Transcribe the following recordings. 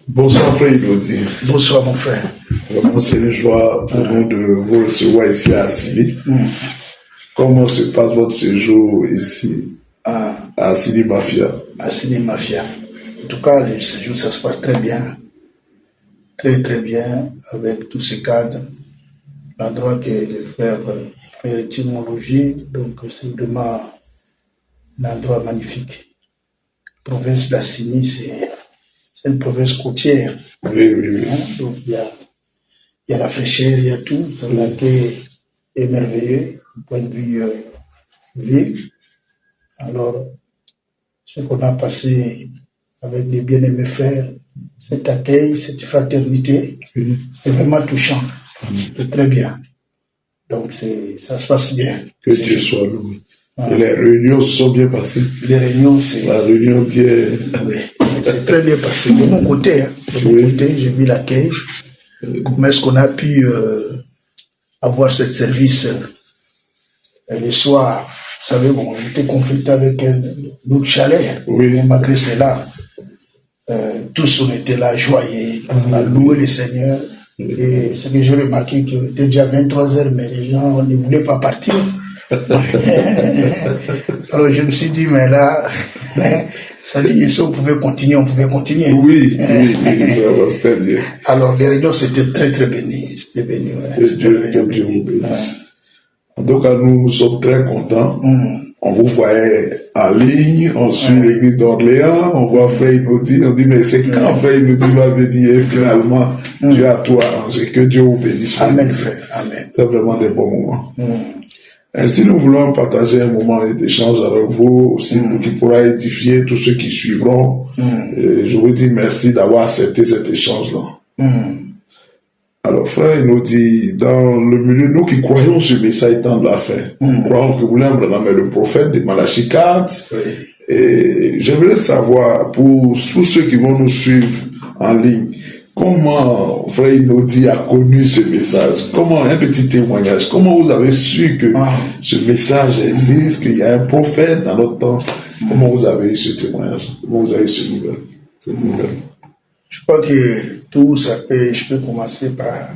Bonsoir frère Elodie. Bonsoir mon frère. Vraiment c'est une joie pour nous de vous recevoir ici à Assili. Comment se passe votre séjour ici à Assili Mafia? Assili Mafia. En tout cas, le séjour ça se passe très bien. Très très bien avec tous ces cadres. L'endroit que les frères Tim ont logé, donc c'est vraiment un endroit magnifique. La province d'Assini, c'est une province côtière. Oui. Hein? Donc il y a la fraîcheur, il y a tout. Ça est merveilleux du point de vue ville. Alors, ce qu'on a passé avec les bien-aimés frères, cet accueil, cette fraternité, c'est vraiment touchant. C'est très bien. Donc ça se passe bien. Que Dieu soit loué. Et les réunions se sont bien passées. Les réunions, c'est... La réunion d'hier. Oui, c'est très bien passé. De mon côté, j'ai vu l'accueil. Comment est-ce qu'on a pu avoir ce service le soir? Vous savez, bon, on était confronté avec un autre chalet. Oui. Mais malgré cela, tous on était là, joyeux. On a loué le Seigneur. Et ce que j'ai remarqué, qu'il était déjà 23h, mais les gens ne voulaient pas partir. Alors je me suis dit, mais là, salut, si on pouvait continuer, on pouvait continuer. Oui, c'était bien. Alors les réunions, c'était très très béni. C'était béni, ouais. Que Dieu vous bénisse. En tout cas, nous sommes très contents. On vous voyait en ligne, on suit l'église d'Orléans, on voit Frère Inodi, on dit, mais c'est quand Frère Inodi va venir? Et finalement, Dieu a tout arrangé. Que Dieu vous bénisse. Amen, frère. Amen. C'est vraiment des bons moments. Ainsi, nous voulons partager un moment d'échange avec vous, aussi qui pourra édifier tous ceux qui suivront. Et je vous dis merci d'avoir accepté cet échange-là. Alors, frère, il nous dit, dans le milieu, nous qui croyons ce message tant de la fin, nous croyons que vous l'avez le prophète de Malachie 4. Et j'aimerais savoir, pour tous ceux qui vont nous suivre en ligne, comment frère Inodi a connu ce message? Comment, un petit témoignage, comment vous avez su que ce message existe, qu'il y a un prophète dans notre temps? Comment vous avez eu ce témoignage? Comment vous avez eu cette nouvelle? Je crois que tout ça je peux commencer par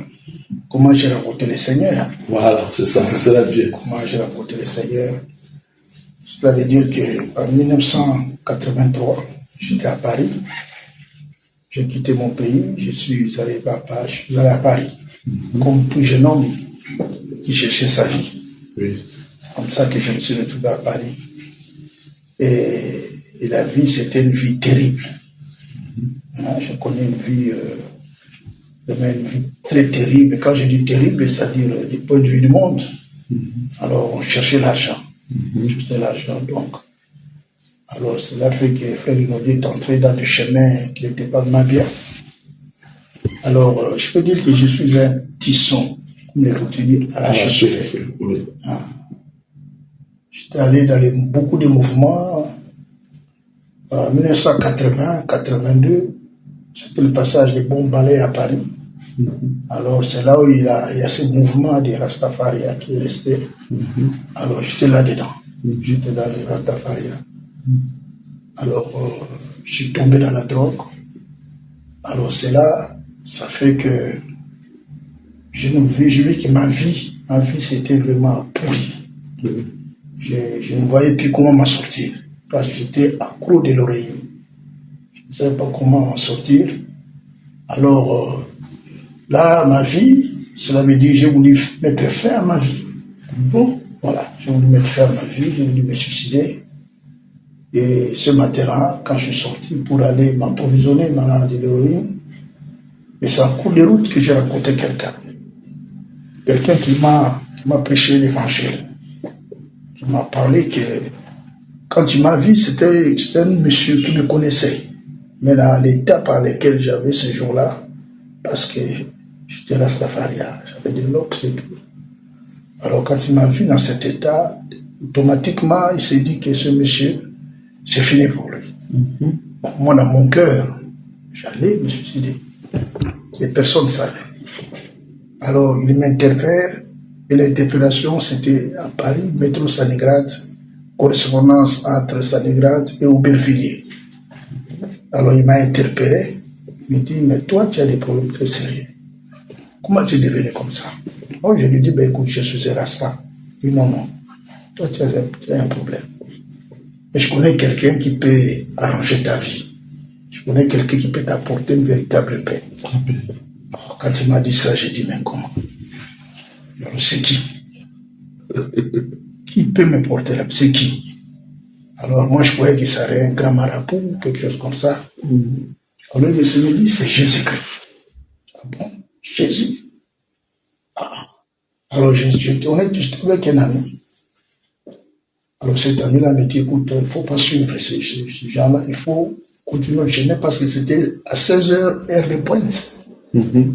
comment j'ai rencontré le Seigneur. Voilà, c'est ça, c'est cela bien. Comment j'ai rencontré le Seigneur. Cela veut dire qu'en 1983, j'étais à Paris. J'ai quitté mon pays, je suis allé à Paris, comme tout jeune homme qui cherchait sa vie. Oui. C'est comme ça que je me suis retrouvé à Paris. Et la vie, c'était une vie terrible. Je connais une vie très terrible. Quand je dis terrible, c'est-à-dire du point de vue du monde. Alors, on cherchait l'argent. Donc. Alors, cela fait que Frère Inodi est entré dans des chemins qui n'étaient pas vraiment bien. Alors, je peux dire que je suis un tisson, comme les coutumiers, arraché. J'étais allé dans beaucoup de mouvements. En 1980-82, c'était le passage des bombes balais à Paris. Alors, c'est là où il y a ce mouvement des Rastafaria qui est resté. Alors, j'étais là-dedans. J'étais dans les Rastafaria. Alors, je suis tombé dans la drogue. Alors, ça fait que j'ai vu que ma vie c'était vraiment pourrie. Je ne voyais plus comment m'en sortir. Parce que j'étais accro de l'oreille. Je ne savais pas comment m'en sortir. Alors, là, ma vie, cela veut dire que j'ai voulu mettre fin à ma vie. Bon, voilà, j'ai voulu mettre fin à ma vie, j'ai voulu me suicider. Et ce matin-là, quand je suis sorti pour aller m'approvisionner de l'héroïne, et c'est en cours de route que j'ai rencontré quelqu'un. Quelqu'un qui m'a prêché l'évangile. Qui m'a parlé que quand il m'a vu, c'était un monsieur qui me connaissait. Mais dans l'état par lequel j'avais ce jour-là, parce que j'étais Rastafaria, j'avais des locks et tout. Alors quand il m'a vu dans cet état, automatiquement, il s'est dit que ce monsieur, c'est fini pour lui. Moi, dans mon cœur, j'allais me suicider. Et personne ne savait. Alors, il m'interpelle, et l'interpellation, c'était à Paris, métro Stalingrad, correspondance entre Stalingrad et Aubervilliers. Alors, il m'a interpellé, Il me dit, mais toi, tu as des problèmes très sérieux. Comment tu es devenu comme ça? Moi, je lui dis, ben écoute, je suis un rasta. Il dit, non, non, toi, tu as un problème. Mais je connais quelqu'un qui peut arranger ta vie. Je connais quelqu'un qui peut t'apporter une véritable paix. Alors, quand il m'a dit ça, j'ai dit, mais comment? Alors, c'est qui? Qui peut me porter la paix? C'est qui? Alors, moi, je croyais qu'il serait un grand marabout, quelque chose comme ça. Alors, le Seigneur dit, c'est Jésus-Christ. Ah bon? Jésus? Ah. Alors, j'étais avec un ami. Alors, cet ami-là m'a dit, écoute, il ne faut pas suivre ces gens-là, il faut continuer à jeûner parce que c'était à 16h, heure de pointe.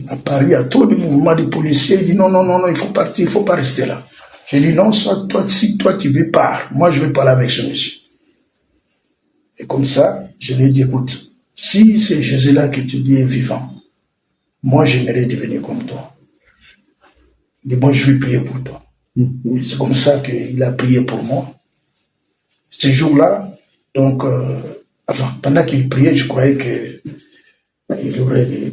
À Paris, il y a trop de mouvements de policiers. Il dit, non, non, non, non, il faut partir, il ne faut pas rester là. J'ai dit, non, ça, toi, si toi, tu veux, pars. Moi, je vais parler avec ce monsieur. Et comme ça, je lui ai dit, écoute, si c'est Jésus-là que tu dis est vivant, moi, j'aimerais devenir comme toi. Il dit, bon, je vais prier pour toi. C'est comme ça qu'il a prié pour moi. Ce jour-là, donc, pendant qu'il priait, je croyais qu'il y aurait des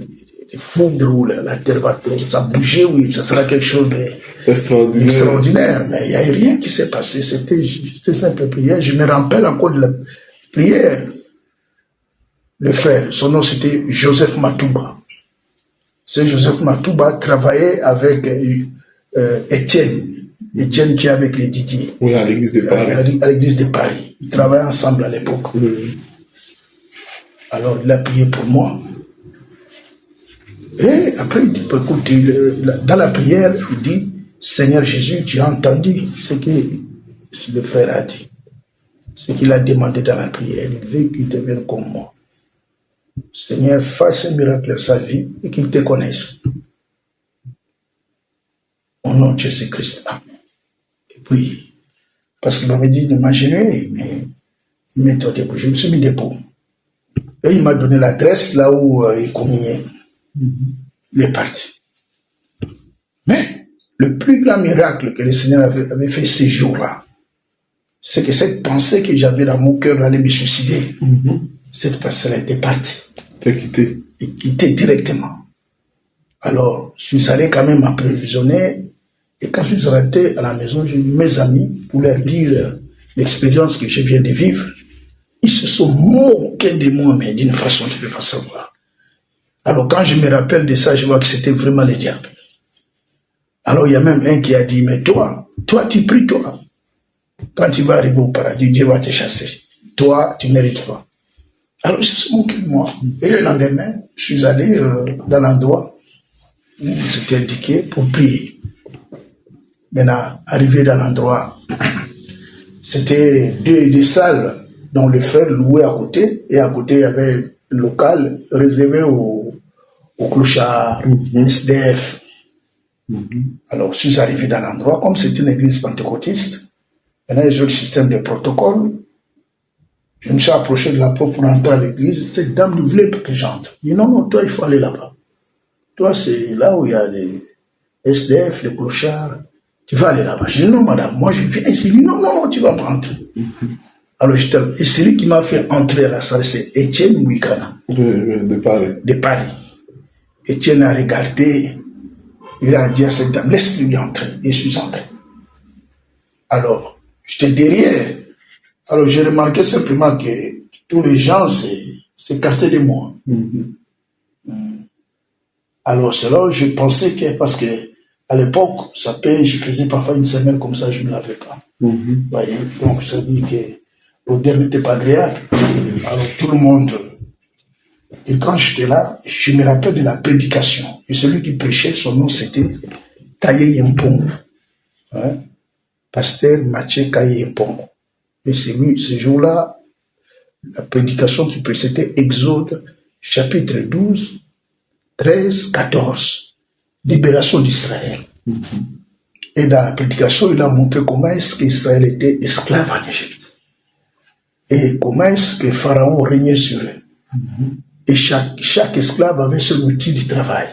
foudres où la terre va tomber, ça bougeait, oui, ça sera quelque chose d'extraordinaire. Mais il n'y a rien qui s'est passé. C'était simple prière. Je me rappelle encore de la prière. Le frère, son nom c'était Joseph Matouba. Ce Joseph Matouba travaillait avec Étienne. Étienne qui est avec les Didier. Oui, à l'église de Paris. À l'église de Paris. Ils travaillaient ensemble à l'époque. Alors, il a prié pour moi. Et après, il dit, écoute, dans la prière, il dit, Seigneur Jésus, tu as entendu ce que le frère a dit. Ce qu'il a demandé dans la prière. Il veut qu'il devienne comme moi. Seigneur, fasse un miracle dans sa vie et qu'il te connaisse. Au nom de Jésus-Christ. Amen. Et puis, parce qu'il m'avait dit de m'imaginer, mais mets-toi debout. Je me suis mis debout. Et il m'a donné l'adresse là où il communiait. Il est parti. Mais le plus grand miracle que le Seigneur avait fait ces jours-là, c'est que cette pensée que j'avais dans mon cœur d'aller me suicider, cette pensée-là était partie. T'es quitté. Et quitté directement. Alors, je suis allé quand même m'approvisionner. Et quand je suis rentré à la maison, j'ai vu mes amis pour leur dire l'expérience que je viens de vivre. Ils se sont moqués de moi, mais d'une façon, tu ne peux pas savoir. Alors, quand je me rappelle de ça, je vois que c'était vraiment le diable. Alors, il y a même un qui a dit, mais toi, tu pries, toi. Quand tu vas arriver au paradis, Dieu va te chasser. Toi, tu ne mérites pas. Alors, ils se sont moqués de moi. Et le lendemain, je suis allé dans l'endroit où c'était indiqué pour prier. Maintenant, arrivé dans l'endroit, c'était deux salles dont le frère louait à côté, et à côté, il y avait un local réservé aux clochards, SDF. Alors, je suis arrivé dans l'endroit, comme c'était une église pentecôtiste, maintenant, ils ont le système de protocole. Je me suis approché de la porte pour entrer à l'église. Cette dame ne voulait pas que j'entre. Je dis, non, non, toi, il faut aller là-bas. Toi, c'est là où il y a les SDF, les clochards. Tu vas aller là-bas. Je dis, non, madame, moi, je viens ici. Il dit, non, non, non, tu vas pas entrer. Alors, et celui qui m'a fait entrer à la salle, c'est Étienne Mouikana. De Paris. De Paris. Étienne a regardé. Il a dit à cette dame, laisse-lui entrer. Et je suis entré. Alors, j'étais derrière. Alors, j'ai remarqué simplement que tous les gens s'écartaient de moi. Alors, c'est là où je pensais que, parce que à l'époque, ça paye, je faisais parfois une semaine comme ça, je ne l'avais pas. Voyez, donc, ça dit que l'odeur n'était pas agréable. Alors, tout le monde. Et quand j'étais là, je me rappelle de la prédication. Et celui qui prêchait, son nom, c'était Kaye Yempongo. Hein? Pasteur Mathieu Kaye Yempongo. Et c'est lui, ce jour-là, la prédication qui précédait Exode, chapitre 12, 13, 14, libération d'Israël. Et dans la prédication, il a montré comment est-ce qu'Israël était esclave en Égypte. Et comment est-ce que Pharaon régnait sur eux. Et chaque esclave avait son outil de travail.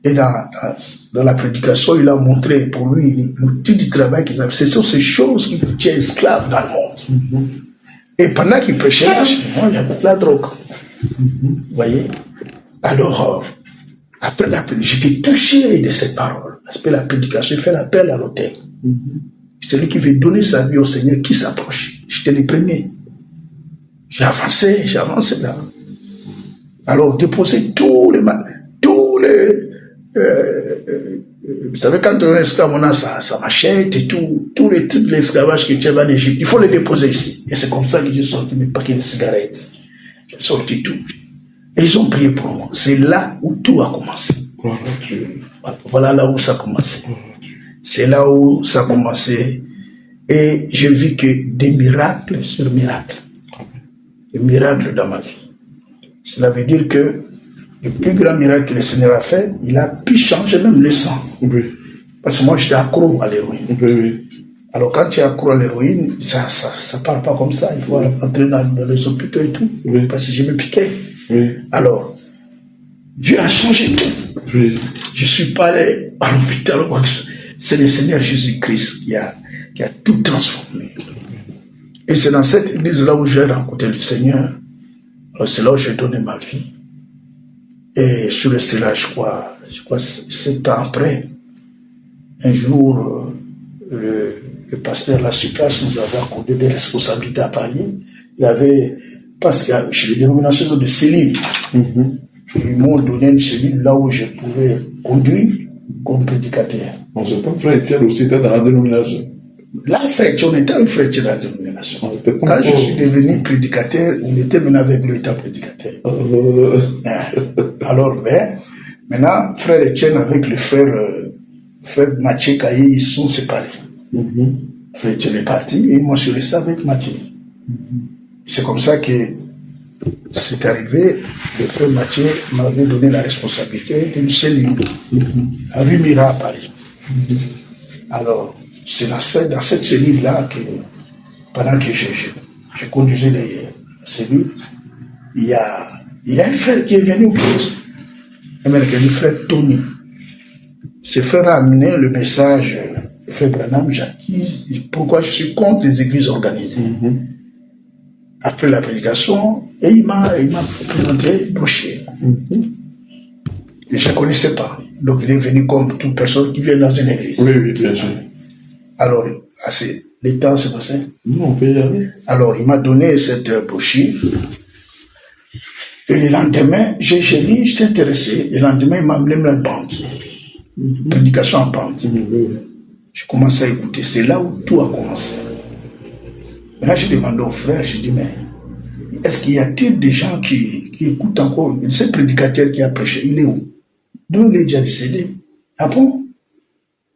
Et dans la prédication, il a montré pour lui l'outil du travail qu'ils avaient. Ce sont ces choses qui vous tiennent esclaves dans le monde. Et pendant qu'il prêchait, moi j'avais la drogue. Vous voyez? Alors, après j'étais touché de cette parole. Après la prédication, j'ai fait l'appel à l'autel. Celui qui veut donner sa vie au Seigneur, qui s'approche. J'étais le premier. J'ai avancé là. Alors, déposer tous les vous savez, quand on est esclave, on a sa machette et tous les trucs de l'esclavage que tu as en Égypte, il faut les déposer ici. Et c'est comme ça que j'ai sorti mes paquets de cigarettes. J'ai sorti tout. Et ils ont prié pour moi. C'est là où tout a commencé. Voilà là où ça a commencé. C'est là où ça a commencé. Et j'ai vu que des miracles sur miracles. Des miracles dans ma vie. Cela veut dire que le plus grand miracle que le Seigneur a fait, il a pu changer même le sang. Oui. Parce que moi, j'étais accro à l'héroïne. Oui. Alors, quand tu es accro à l'héroïne, ça part pas comme ça. Il faut entrer dans les hôpitaux et tout. Oui. Parce que je me piquais. Oui. Alors, Dieu a changé tout. Oui. Je suis pas allé à l'hôpital. C'est le Seigneur Jésus-Christ qui a tout transformé. Et c'est dans cette église-là où j'ai rencontré le Seigneur. Alors, c'est là où j'ai donné ma vie. Et sur le cela, je crois 7 ans après, un jour, le pasteur là sur place nous avait accordé des responsabilités à Paris. Il avait, parce que chez les dénominations de cellules, ils m'ont donné une cellule là où je pouvais conduire comme prédicateur. En ce temps, frère Étienne aussi était dans la dénomination. Là, frère Étienne, on était un frère Étienne dans la dénomination. Quand je suis devenu prédicateur, on était maintenant avec le état prédicateur. Alors, maintenant, frère Étienne avec le frère Mathieu Kaye, ils sont séparés. Frère Étienne est parti et moi je suis resté avec Mathieu. C'est comme ça que c'est arrivé. Le frère Mathieu m'avait donné la responsabilité d'une cellule à rue Mira à Paris. Alors, c'est dans cette cellule-là que, pendant que je conduisais la cellule, il y a un frère qui est venu au Christ. Le frère Tony. Ce frère a amené le message, le frère Branham, j'acquis pourquoi je suis contre les églises organisées. Après la prédication, et il m'a présenté brochure. Et je ne connaissais pas. Donc il est venu comme toute personne qui vient dans une église. Oui, bien sûr. Alors, le temps s'est passé. Non, on peut y aller. Alors, il m'a donné cette brochure. Et le lendemain, j'ai lu, j'étais intéressé. Le lendemain, il m'a amené la bande. Prédication en bande. Je commençais à écouter. C'est là où tout a commencé. Maintenant, j'ai demandé au frère, j'ai dit, mais est-ce qu'il y a-t-il des gens qui écoutent encore? Ce prédicateur qui a prêché, il est où? Donc, il est déjà décédé. Ah bon?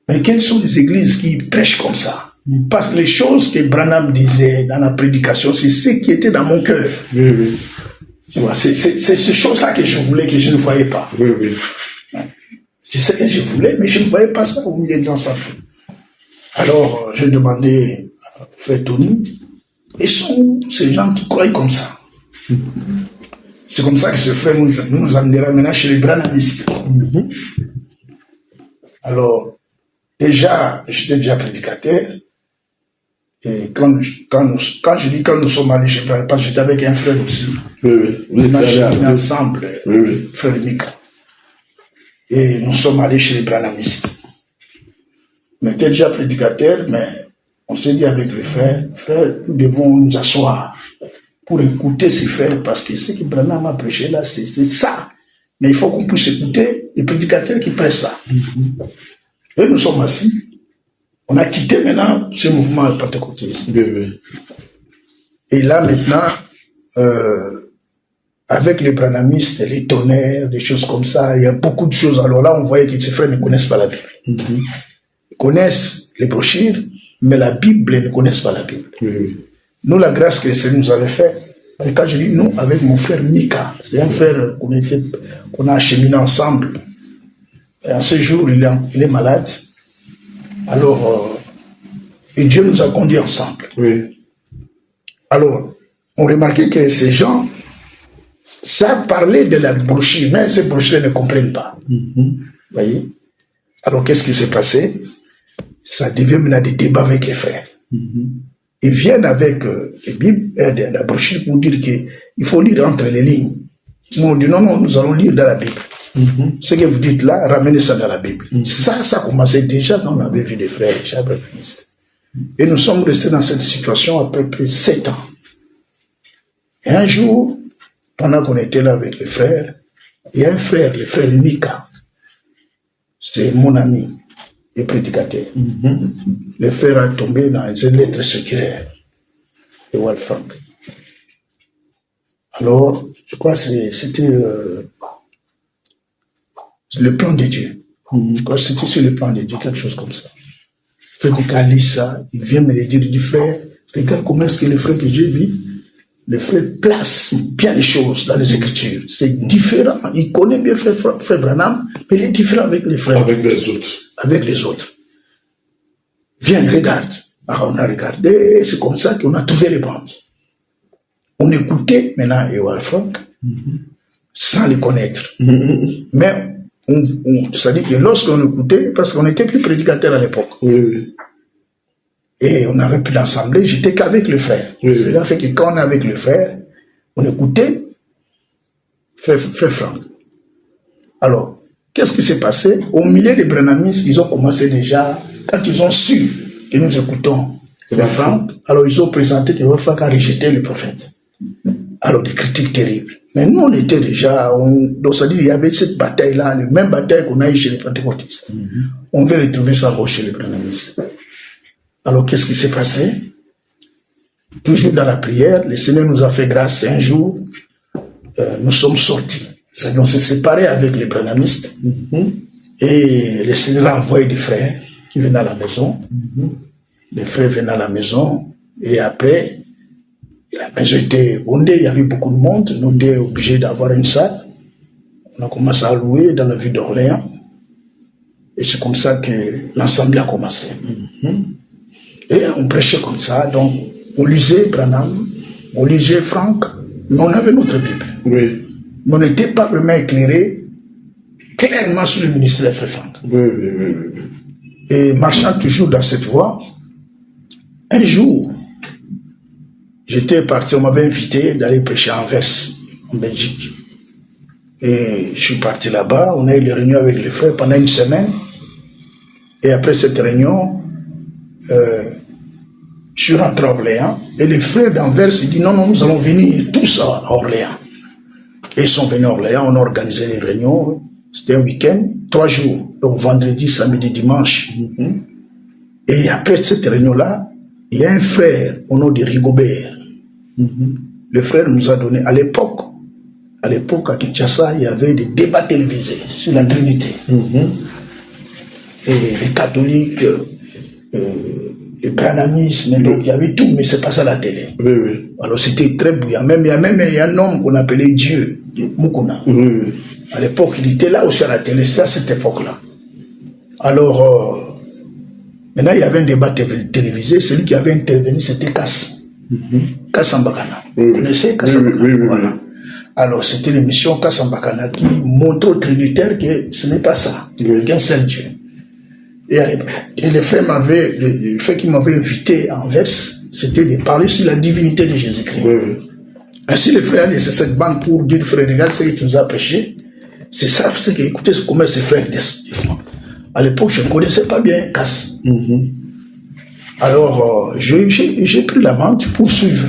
Mais quelles sont les églises qui prêchent comme ça? Parce que les choses que Branham disait dans la prédication, c'est ce qui était dans mon cœur. Oui. Tu vois, c'est ces choses-là que je voulais, que je ne voyais pas. Oui. C'est ce que je voulais, mais je ne voyais pas ça au milieu de l'ensemble. Alors, j'ai demandé à frère Tony, et sont ces gens qui croient comme ça. C'est comme ça que ce frère nous amènera maintenant chez les Branhamistes. Alors, j'étais déjà prédicateur. Et quand je dis quand nous sommes allés chez Branham, parce que j'étais avec un frère aussi. Oui. On a cheminé ensemble, frère Mika. Et nous sommes allés chez les Branhamistes. On était déjà prédicateur, mais on s'est dit avec les frères, nous devons nous asseoir pour écouter ces frères, parce que ce que Branham a prêché là, c'est ça. Mais il faut qu'on puisse écouter les prédicateurs qui prêchent ça. Et nous sommes assis. On a quitté maintenant ce mouvement pentecôtiste. Et là maintenant, avec les branhamistes, les tonnerres, des choses comme ça, il y a beaucoup de choses. Alors là, on voyait que ces frères ne connaissent pas la Bible. Ils connaissent les brochures, mais la Bible, ils ne connaissent pas la Bible. Nous, la grâce que le Seigneur nous avait fait, et quand je dis nous, avec mon frère Mika, c'est un frère qu'on a acheminé ensemble. Et en ce jour, il est malade. Alors, et Dieu nous a conduits ensemble. Alors, on remarquait que ces gens, ça parlait de la brochure, mais ces brochures ne comprennent pas. Voyez? Alors, qu'est-ce qui s'est passé? Ça devient maintenant des débats avec les frères. Ils viennent avec les Bibles, la brochure pour dire qu'il faut lire entre les lignes. On dit non, nous allons lire dans la Bible. Ce que vous dites là, ramenez ça dans la Bible. Ça commençait déjà quand on avait vu des frères chabramistes. Et nous sommes restés dans cette situation à peu près 7 ans. Et un jour, pendant qu'on était là avec les frères, il y a un frère, le frère Mika. C'est mon ami et prédicateur. Le frère a tombé dans une lettre séculaire de Walfranc. Alors, je crois que c'était le plan de Dieu. Je crois que c'était sur le plan de Dieu, quelque chose comme ça. Le frère Mika lit ça, il vient me le dire, il dit, frère, regarde comment est-ce que le frère que j'ai vu, le frère place bien les choses dans les Écritures. C'est différent. Il connaît bien frère Branham, mais il est différent avec les frères. Avec les autres. Avec les autres. Viens, regarde. Alors on a regardé, c'est comme ça qu'on a trouvé les bandes. On écoutait maintenant Ewald Frank sans les connaître. Mais c'est-à-dire que lorsqu'on écoutait, parce qu'on n'était plus prédicateur à l'époque. Oui. Et on avait plus l'assemblée, j'étais qu'avec le frère. Cela fait que quand on est avec le frère, on écoutait frère Frank. Alors, qu'est-ce qui s'est passé? Au milieu des Branhamistes, ils ont commencé déjà, quand ils ont su que nous écoutons frère Frank, alors ils ont présenté que frère Frank a rejeté le prophète. Alors, des critiques terribles. Mais nous, on était déjà, donc ça dit, il y avait cette bataille-là, la même bataille qu'on a eu chez les pentecôtistes. On veut retrouver ça chez les Branhamistes. Alors, qu'est-ce qui s'est passé? Toujours dans la prière, le Seigneur nous a fait grâce. Un jour, nous sommes sortis. C'est-à-dire, on s'est séparés avec les Branhamistes. Et le Seigneur a envoyé des frères qui venaient à la maison. Les frères venaient à la maison. Et après, la maison était bondée, il y avait beaucoup de monde. Nous étions obligés d'avoir une salle. On a commencé à louer dans la ville d'Orléans. Et c'est comme ça que l'ensemble a commencé. Et on prêchait comme ça, donc on lisait Branham, on lisait Franck, mais on avait notre Bible. Oui. Mais on n'était pas vraiment éclairé clairement sur le ministère de Frère Franck. Oui. Et marchant toujours dans cette voie, un jour, j'étais parti, on m'avait invité d'aller prêcher à Anvers, en Belgique. Et je suis parti là-bas, on a eu les réunions avec les frères pendant une semaine. Et après cette réunion, je suis rentré à Orléans et les frères d'Anvers ils disent non, nous allons venir tous à Orléans. Et ils sont venus à Orléans, on a organisé les réunions, c'était un week-end, 3 jours, donc vendredi, samedi, dimanche. Et après cette réunion-là, il y a un frère au nom de Rigobert. Le frère nous a donné, à l'époque à Kinshasa, il y avait des débats télévisés sur la Trinité. Et les catholiques, le branhamisme, donc il y avait tout, mais c'est pas ça à la télé. Oui. Alors c'était très bouillant. Il y a un homme qu'on appelait Dieu, Mukuna. À l'époque, il était là aussi à la télé, c'est à cette époque-là. Alors, maintenant il y avait un débat télévisé, celui qui avait intervenu c'était Kass. Kass Mbakana. Vous connaissez Kass Mbakana? Voilà. Alors c'était l'émission Kass Mbakana qui montre aux Trinitaires que ce n'est pas ça, qu'un seul Dieu. Et les frères le fait qu'ils m'avaient invité à Anvers, c'était de parler sur la divinité de Jésus-Christ. Ainsi, les frères laissé cette bande pour dire, frère, regarde ce que tu nous as prêché. C'est ça, c'est que, écoutez comment ces frères défendent. À l'époque, je ne connaissais pas bien Kass. Alors, j'ai pris la bande pour suivre.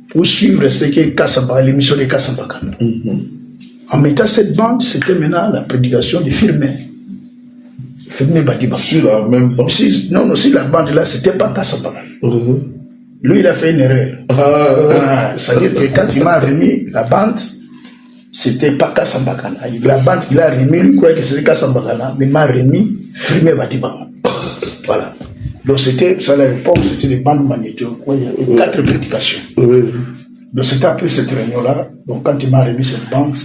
Pour suivre ce que Kass, l'émission de Kass Mbakana. En mettant cette bande, c'était maintenant la prédication de Firmin. Firmin Badiba. Sur la même bande? Non, si la bande là, c'était pas Kass Mbakana. Lui, il a fait une erreur. C'est-à-dire que quand il m'a remis la bande, c'était pas Kass Mbakana. La bande qu'il a remis, lui croyait que c'était Kass Mbakana, mais il m'a remis Firmin Badiba. Voilà. Donc c'était, ça à l'époque, c'était des bandes magnétiques. Il y avait 4 prédications. Donc c'était après cette réunion-là. Donc quand il m'a remis cette bande,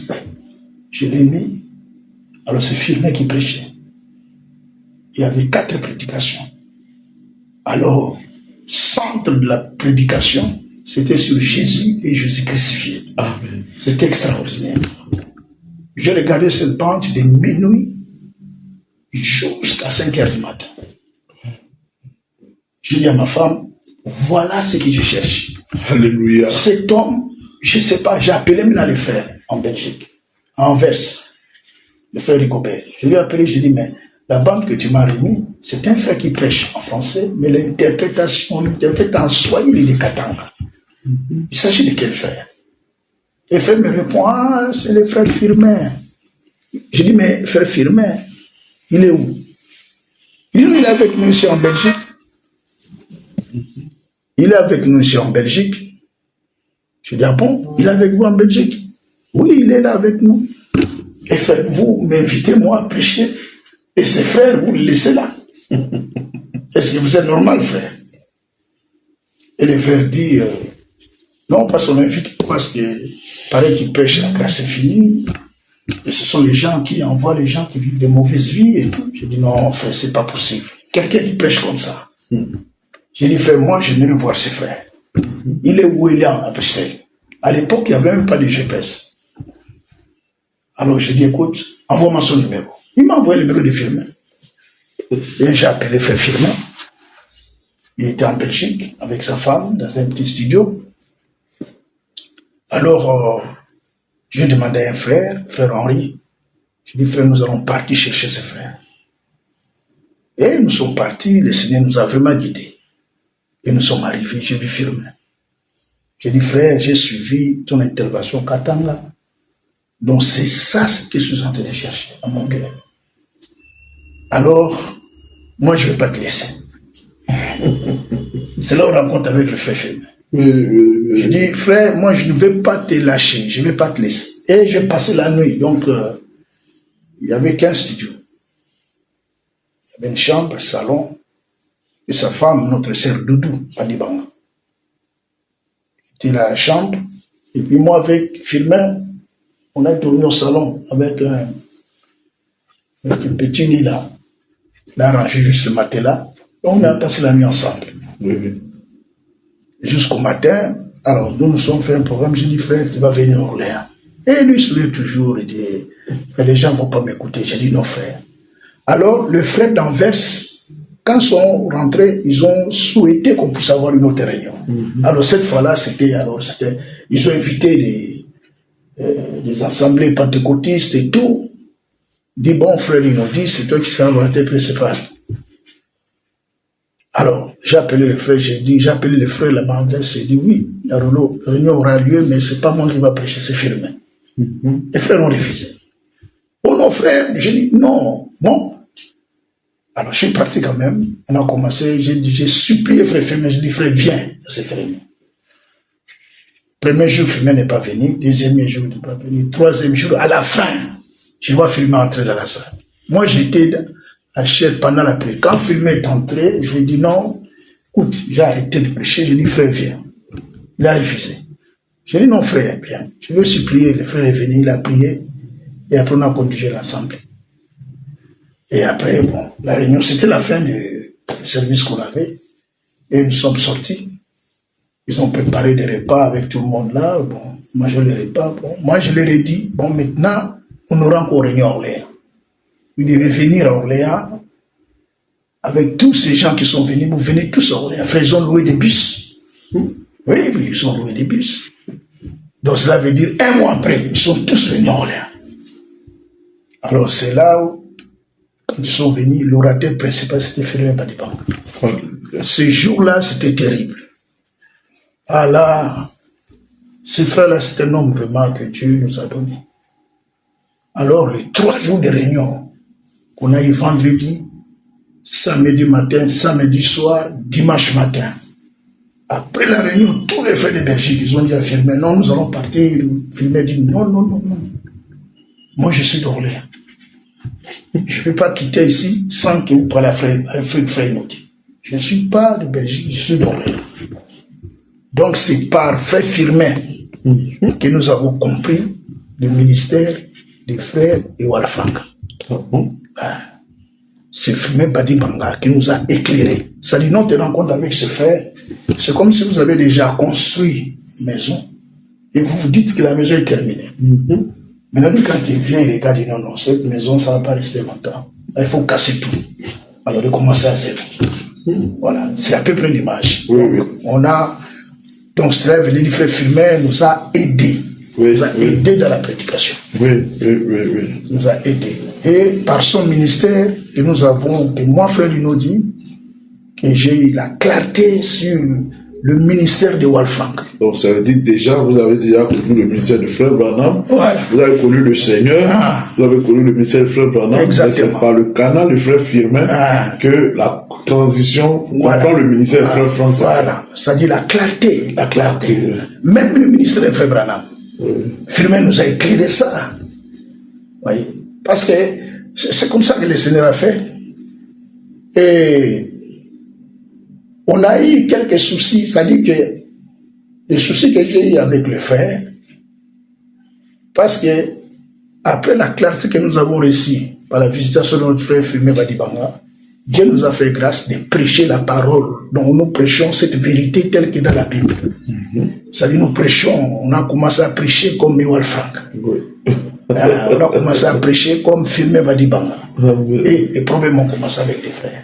je l'ai mis. Alors c'est Firmin qui prêchait. Il y avait 4 prédications. Alors, centre de la prédication, c'était sur Jésus et Jésus crucifié. Amen. C'était extraordinaire. J'ai regardé cette bande de minuit jusqu'à 5h du matin. J'ai dit à ma femme, voilà ce que je cherche. Alléluia. Cet homme, je ne sais pas, j'ai appelé maintenant les frères. en Belgique, à Anvers, le frère Rigobert. Je lui ai appelé, je lui ai dit, mais la bande que tu m'as remis, c'est un frère qui prêche en français, mais l'interprétation, on l'interprète en swahili de Katanga. Il s'agit de quel frère? Le frère me répond, ah, c'est le frère Firmin. Je dis, mais frère Firmin, il est où? Il est avec nous ici en Belgique. Il est avec nous ici en Belgique. Je dis, ah bon, il est avec vous en Belgique? Oui, il est là avec nous. Et frère, vous m'invitez, moi, à prêcher. Et ces frères, vous les laissez là. Est-ce que vous êtes normal, frère? Et le frère dit, non, parce qu'on invite, parce que pareil qu'il prêche, la grâce est finie. Et ce sont les gens qui envoient les gens qui vivent de mauvaises vies et tout. J'ai dit, non, frère, c'est pas possible. Quelqu'un qui prêche comme ça. J'ai dit, frère, moi, j'aimerais voir ses frères. Il est où il est à Bruxelles? À l'époque, il n'y avait même pas de GPS. Alors, j'ai dit, écoute, envoie-moi son numéro. Il m'a envoyé le numéro de Firmin. Et j'ai appelé frère Firmin. Il était en Belgique avec sa femme dans un petit studio. Alors, j'ai demandé à un frère Henri. J'ai dit, frère, nous allons partir chercher ses frères. Et nous sommes partis, le Seigneur nous a vraiment guidés. Et nous sommes arrivés, j'ai vu Firmin. J'ai dit, frère, j'ai suivi ton intervention Katanga. Donc c'est ça ce que je suis en train de chercher dans mon cœur. Alors, moi je ne vais pas te laisser. C'est là où on rencontre avec le frère Firmin. Je dis, frère, moi je ne vais pas te lâcher, je ne vais pas te laisser. Et j'ai passé la nuit, donc il n'y avait qu'un studio. Il y avait une chambre, un salon, et sa femme, notre sœur Doudou, Adibanga. C'était la chambre, et puis moi avec Firmin, on a dormi au salon avec un petit lit là. On a rangé juste le matelas, et on a passé la nuit ensemble. Jusqu'au matin, alors nous sommes fait un programme, j'ai dit, frère, tu vas venir à Orléans. Et lui, il souriait toujours, il dit, les gens ne vont pas m'écouter. J'ai dit, non, frère. Alors, le frère d'Anvers, quand ils sont rentrés, ils ont souhaité qu'on puisse avoir une autre réunion. Alors, cette fois-là, ils ont invité les assemblées pentecôtistes et tout. Il dit, bon, frère, ils nous dit, c'est toi qui seras le principal. Alors, j'ai appelé le frère, j'ai appelé le frère là-bas en Anvers, j'ai dit, oui, la réunion aura lieu, mais c'est pas moi qui va prêcher, c'est Firmin. Les frères ont refusé. Oh non, frère, j'ai dit, non. Alors, je suis parti quand même, on a commencé, j'ai supplié frère Firmin, j'ai dit, frère, viens à cette réunion. Premier jour, Firmin n'est pas venu, deuxième jour, il n'est pas venu, troisième jour, à la fin, je vois Firmin entrer dans la salle. Moi, j'étais à chair pendant la prière. Quand Firmin est entré, je lui ai dit non, écoute, j'ai arrêté de prêcher, j'ai dit frère, viens. Il a refusé. J'ai dit non, frère, viens. Je lui ai supplié, le frère est venu, il a prié, et après on a conduit l'assemblée. Et après, bon, la réunion, c'était la fin du service qu'on avait, et nous sommes sortis. Ils ont préparé des repas avec tout le monde là, bon, manger les repas, bon. Moi je leur ai dit, bon, maintenant, on aura encore réunion à Orléans. Vous devez venir à Orléans avec tous ces gens qui sont venus. Vous venez tous à Orléans. Frère, ils ont loué des bus. Oui, ils ont loué des bus. Donc cela veut dire, un mois après, ils sont tous venus à Orléans. Alors c'est là où, quand ils sont venus, l'orateur principal, c'était Firmin Badibanga. Ce jour-là, c'était terrible. Ah là, ce frère-là, c'est un homme vraiment que Dieu nous a donné. Alors, les 3 jours de réunion, qu'on a eu vendredi, samedi matin, samedi soir, dimanche matin. Après la réunion, tous les frères de Belgique, ils ont dit à Firmin, non, nous allons partir. Firmin dit, non. Moi, je suis d'Orléans. Je ne peux pas quitter ici sans que vous parlez à frère Inoti. Je ne suis pas de Belgique, je suis d'Orléans. Donc, c'est par frère Firmin que nous avons compris le ministère des frères et Walfanga. C'est Firmin Badibanga qui nous a éclairés. Ça dit, non, tu te rends compte avec ce frère, c'est comme si vous avez déjà construit une maison et vous vous dites que la maison est terminée. Maintenant, lui, quand il vient, il regarde, il dit, non, cette maison, ça ne va pas rester longtemps. Là, il faut casser tout. Alors, de commencer à zéro. Voilà, c'est à peu près l'image. Donc, cela veut dire que frère Firmin nous a aidés nous a aidé dans la prédication. Oui. Nous a aidé. Et par son ministère, que moi, frère Lunodi, que j'ai eu la clarté sur le ministère de Walfranc. Donc ça veut dire déjà, vous avez déjà connu le ministère de Frère Branham, vous avez connu le Seigneur, vous avez connu le ministère de Frère Branham. Exactement. C'est par le canal du Frère Firmin que la transition comprend le ministère de Frère Franck. Voilà, c'est-à-dire la clarté. Même le ministère de Frère Branham. Firmin nous a éclairé ça. Voyez? Parce que c'est comme ça que le Seigneur a fait. Et on a eu quelques soucis, c'est-à-dire que les soucis que j'ai eu avec le frère, parce que après la clarté que nous avons reçue par la visitation de notre frère Firmin Badibanga, Dieu nous a fait grâce de prêcher la parole. Donc nous prêchons cette vérité telle que dans la Bible. C'est-à-dire nous prêchons, on a commencé à prêcher comme Mewal Frank. On a commencé à prêcher comme Firmin Badibanga. Et les problèmes ont commencé avec les frères.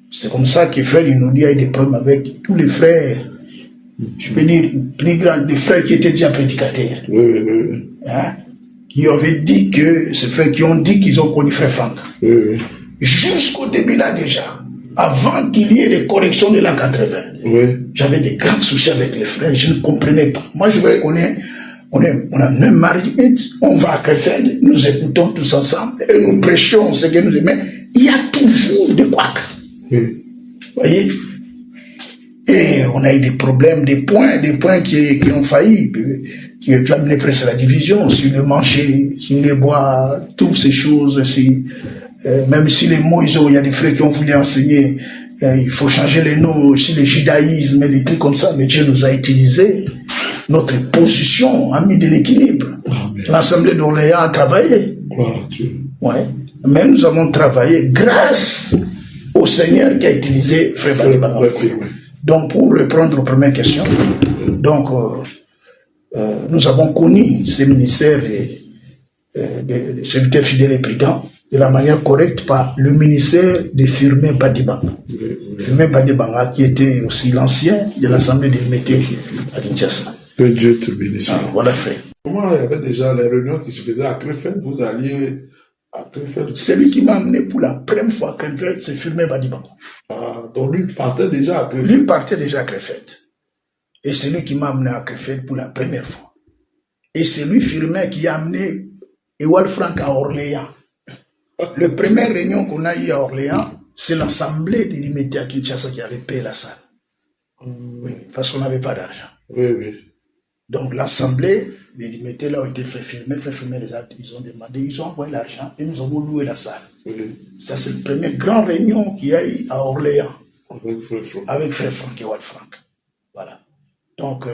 C'est comme ça que frère nous dit qu'il y a eu des problèmes avec tous les frères. Je peux dire, plus grands, des frères qui étaient déjà prédicateurs. Qui avaient dit que, ces frères qui ont dit qu'ils ont connu frère Franck. Jusqu'au début là déjà, avant qu'il y ait les corrections de l'an 80, j'avais des grands soucis avec les frères, je ne comprenais pas. Moi je voyais on a même marié, on va à Krefeld, nous écoutons tous ensemble, et nous prêchons ce que nous aimons. Il y a toujours des couacs. Voyez? Et on a eu des problèmes, des points qui ont failli, qui ont amené presque à la division, sur le manger, sur les bois, toutes ces choses. Même si les mots, il y a des frères qui ont voulu enseigner, il faut changer les noms, aussi le judaïsme, et des trucs comme ça, mais Dieu nous a utilisé. Notre position a mis de l'équilibre. L'Assemblée d'Orléans a travaillé. Ouais. Mais nous avons travaillé grâce au Seigneur qui a utilisé Frère Badibanga. Donc, pour répondre aux premières questions, donc, nous avons connu ces ministères de serviteurs fidèles et prudents de la manière correcte par le ministère de Firmin Badibanga. Firmin Badibanga, qui était aussi l'ancien de l'Assemblée des Métés à Kinshasa. Que Dieu te bénisse. Voilà, frère. Comment il y avait déjà les réunions qui se faisaient à Krefeld, vous alliez à Krefeld? Celui qui m'a amené pour la première fois à Krefeld, c'est Firmin Badibanga. Donc lui partait déjà à Krefeld. Lui partait déjà à Krefeld. Et c'est lui qui m'a amené à Krefeld pour la première fois. Et c'est lui, Firmin, qui a amené Ewal Frank à Orléans. La première réunion qu'on a eue à Orléans, c'est l'assemblée des limités à Kinshasa qui avait payé la salle. Oui, parce qu'on n'avait pas d'argent. Donc l'assemblée des limités là ont été fait filmer, ils ont demandé, ils ont envoyé l'argent et nous avons loué la salle. Ça c'est la première grande réunion qu'il y a eu à Orléans. Avec frère Franck et Ewal Frank. Voilà. Donc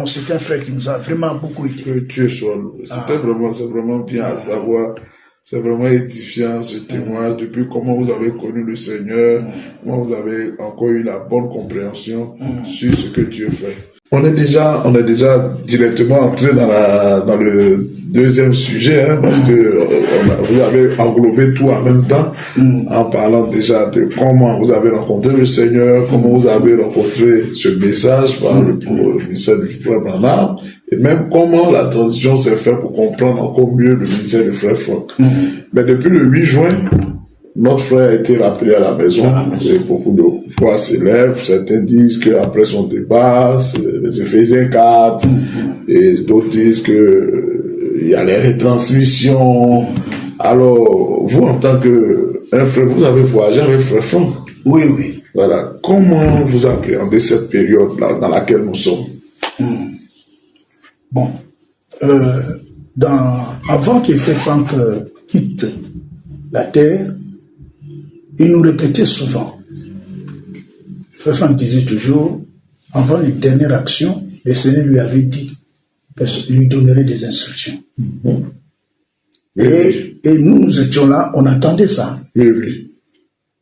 c'est un frère qui nous a vraiment beaucoup aidé. Que Dieu soit loué. C'est vraiment bien à savoir. C'est vraiment édifiant ce témoignage depuis comment vous avez connu le Seigneur, comment vous avez encore eu la bonne compréhension sur ce que Dieu fait. On est déjà directement entré dans le deuxième sujet, parce que vous avez englobé tout en même temps, en parlant déjà de comment vous avez rencontré le Seigneur, comment vous avez rencontré ce message par le ministère du Frère Branham, et même comment la transition s'est faite pour comprendre encore mieux le ministère du Frère Franck. Mais depuis le 8 juin, notre frère a été rappelé à la maison. Et beaucoup de voix s'élèvent. Certains disent qu'après son départ, les Éphésiens 4, et d'autres disent qu'il y a les retransmissions. Alors, vous, en tant qu'un frère, vous avez voyagé avec Frère Franck. Oui. Voilà. Comment vous appréhendez cette période dans laquelle nous sommes? Bon. Avant que Frère Franck quitte la terre, il nous répétait souvent. Frère Franck disait toujours, avant une dernière action, le Seigneur lui avait dit, il lui donnerait des instructions. Et nous étions là, on attendait ça.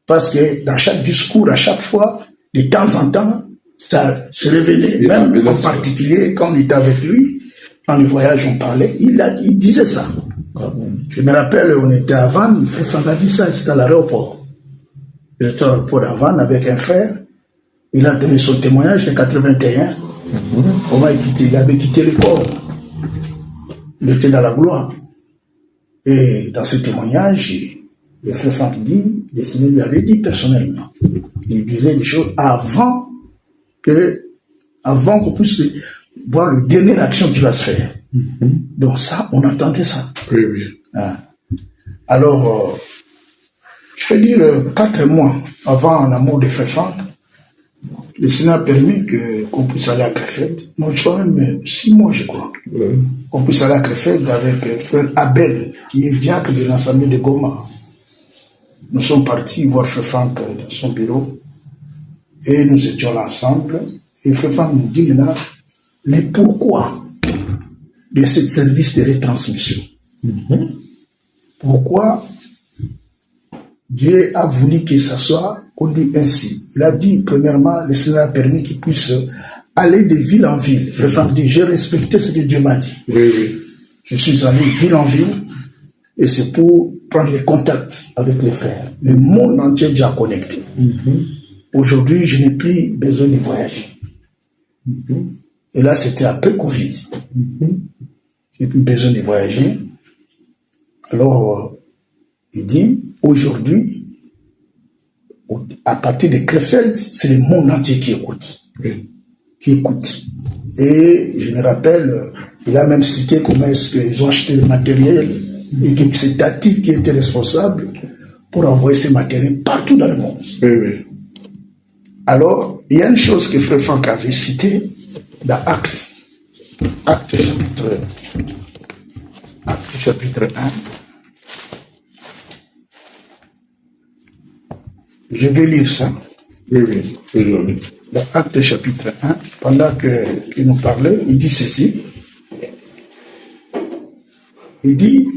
Parce que dans chaque discours, à chaque fois, de temps en temps, ça se révélait, même en particulier quand on était avec lui, dans le voyage on parlait, il disait ça. Je me rappelle, on était à Vannes, Frère Franck a dit ça, c'était à l'aéroport. J'étais à l'aéroport à Vannes avec un frère, il a donné son témoignage en 81, Comment il avait quitté le corps. Il était dans la gloire. Et dans ce témoignage, le frère Franck dit, le Seigneur lui avait dit personnellement, il disait des choses avant qu'on puisse voir le dernier action qui va se faire. Donc ça, on entendait ça. Oui, oui. Alors, je peux dire 4 mois avant la mort de frère Franck, le Seigneur a permis qu'on puisse aller à Krefeld. Non, je crois même 6 mois, je crois. Qu'on puisse aller à Krefeld avec frère Abel, qui est diacre de l'Assemblée de Goma. Nous sommes partis voir frère Franck dans son bureau et nous étions là ensemble. Et frère Franck nous dit maintenant le pourquoi de ce service de retransmission. Pourquoi Dieu a voulu que ça soit conduit ainsi. Il a dit, premièrement, le Seigneur a permis qu'il puisse aller de ville en ville. Frère Franck dit, j'ai respecté ce que Dieu m'a dit. Oui, oui. Je suis allé ville en ville et c'est pour prendre les contacts avec les frères. Le monde entier est déjà connecté. Aujourd'hui, je n'ai plus besoin de voyager. Et là, c'était après Covid. Je n'ai plus besoin de voyager. Alors, il dit, aujourd'hui, à partir de Krefeld, c'est le monde entier qui écoute. Oui. Qui écoute. Et je me rappelle, il a même cité comment est-ce qu'ils ont acheté le matériel et que c'est Tati qui était responsable pour envoyer ce matériel partout dans le monde. Oui, oui. Alors, il y a une chose que frère Franck avait citée dans Actes chapitre 1. Je vais lire ça. Oui, oui. Oui. Dans Actes chapitre 1, pendant qu'il nous parlait, il dit ceci. Il dit,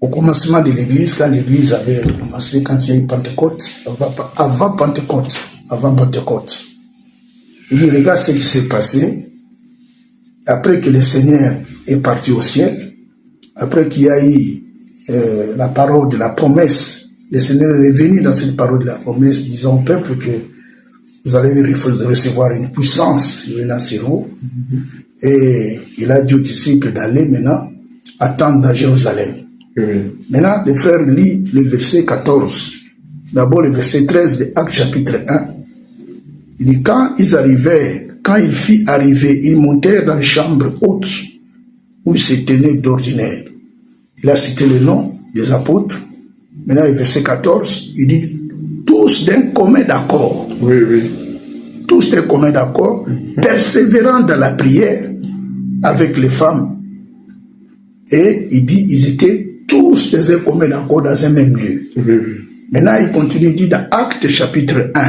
au commencement de l'église, quand l'église avait commencé, quand il y a eu Pentecôte, avant Pentecôte, il dit, regarde ce qui s'est passé, après que le Seigneur est parti au ciel, après qu'il y a eu la parole de la promesse, le Seigneur est revenu dans cette parole de la promesse, disant au peuple que vous allez recevoir une puissance venant sur vous. Et il a dit aux disciples d'aller maintenant attendre à Jérusalem. Maintenant, le frère lit le verset 14. D'abord le verset 13 de Actes chapitre 1. Il dit, quand il fit arriver, ils montèrent dans les chambres hautes où ils se tenaient d'ordinaire. Il a cité le nom des apôtres. Maintenant, le verset 14, il dit, tous d'un commun d'accord. Oui, oui. Tous d'un commun d'accord, persévérant dans la prière avec les femmes. Et il dit, ils étaient tous dans un commun d'accord dans un même lieu. Oui, oui. Maintenant, il continue, il dit dans Actes chapitre 1,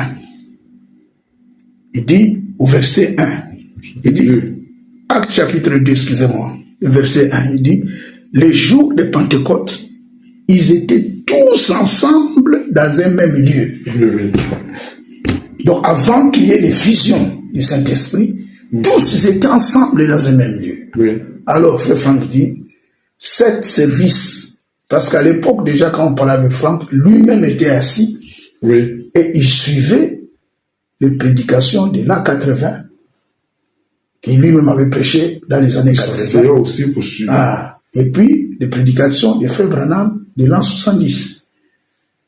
il dit au verset 1, il dit, Actes chapitre 2, excusez-moi, le verset 1, il dit, les jours de Pentecôte, ils étaient tous ensemble dans un même lieu. Oui. Donc, avant qu'il y ait les visions du Saint-Esprit, tous étaient ensemble dans un même lieu. Oui. Alors, frère Franck dit, cet service, parce qu'à l'époque, déjà, quand on parlait avec Franck, lui-même était assis, Oui. et il suivait les prédications de l'an 80, qui lui-même avait prêché dans les années 80. C'est aussi poursuivi. Et puis, les prédications des frères Branham de l'an 70.